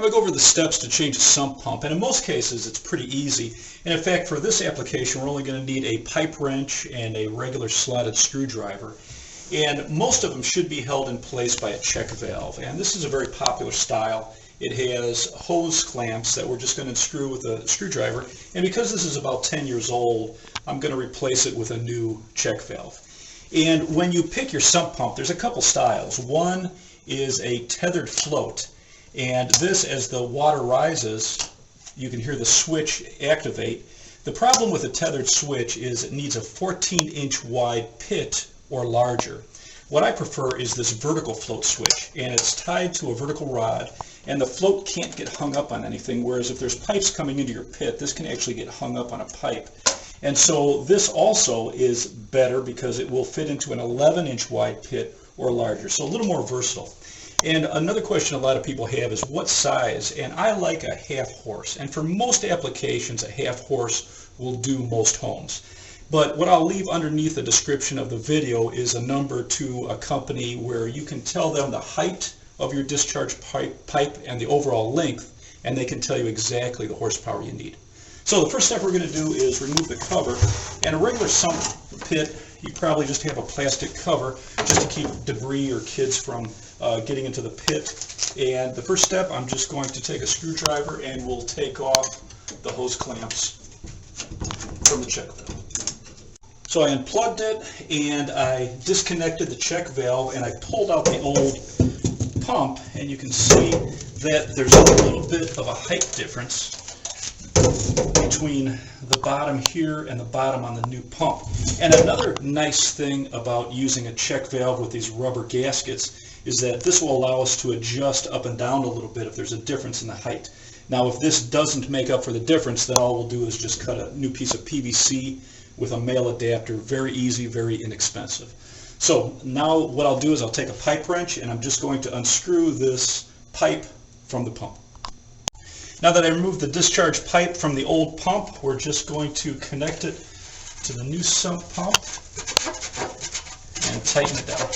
I'm going to go over the steps to change a sump pump, and in most cases it's pretty easy. And in fact, for this application we're only going to need a pipe wrench and a regular slotted screwdriver. And most of them should be held in place by a check valve, and this is a very popular style. It has hose clamps that we're just going to unscrew with a screwdriver, and because this is about 10 years old, I'm going to replace it with a new check valve. And when you pick your sump pump, there's a couple styles. One is a tethered float, and this, as the water rises, you can hear the switch activate. The problem with a tethered switch is it needs a 14-inch wide pit or larger. What I prefer is this vertical float switch, and it's tied to a vertical rod, and the float can't get hung up on anything, whereas if there's pipes coming into your pit, this can actually get hung up on a pipe. And so this also is better because it will fit into an 11-inch wide pit or larger, so a little more versatile. And another question a lot of people have is what size, and I like a half horse, and for most applications a half horse will do most homes. But what I'll leave underneath the description of the video is a number to a company where you can tell them the height of your discharge pipe and the overall length, and they can tell you exactly the horsepower you need. So the first step we're going to do is remove the cover. And a regular sump pit, you probably just have a plastic cover just to keep debris or kids from getting into the pit. And the first step, I'm just going to take a screwdriver and we'll take off the hose clamps from the check valve. So I unplugged it and I disconnected the check valve and I pulled out the old pump, and you can see that there's a little bit of a height difference between the bottom here and the bottom on the new pump. And another nice thing about using a check valve with these rubber gaskets is that this will allow us to adjust up and down a little bit if there's a difference in the height. Now if this doesn't make up for the difference, then all we'll do is just cut a new piece of PVC with a male adapter. Very easy, very inexpensive. So now what I'll do is I'll take a pipe wrench and I'm just going to unscrew this pipe from the pump. Now that I removed the discharge pipe from the old pump, we're just going to connect it to the new sump pump and tighten it down.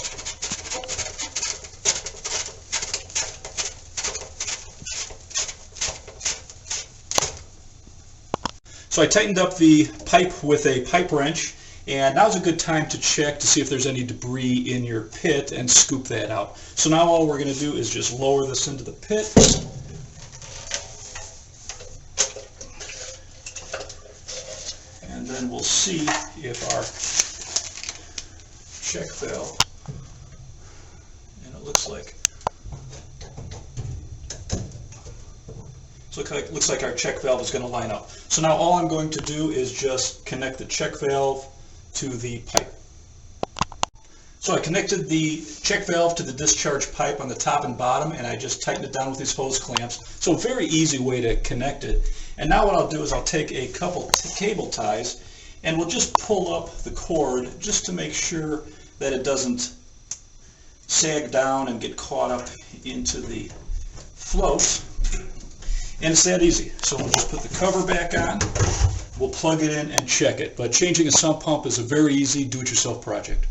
So I tightened up the pipe with a pipe wrench, and now's a good time to check to see if there's any debris in your pit and scoop that out. So now all we're going to do is just lower this into the pit. And then we'll see if our check valve, and it looks like our check valve is going to line up. So now all I'm going to do is just connect the check valve to the pipe. So I connected the check valve to the discharge pipe on the top and bottom, and I just tightened it down with these hose clamps. So a very easy way to connect it. And now what I'll do is I'll take a couple cable ties and we'll just pull up the cord just to make sure that it doesn't sag down and get caught up into the float. And it's that easy. So we'll just put the cover back on, we'll plug it in and check it. But changing a sump pump is a very easy do-it-yourself project.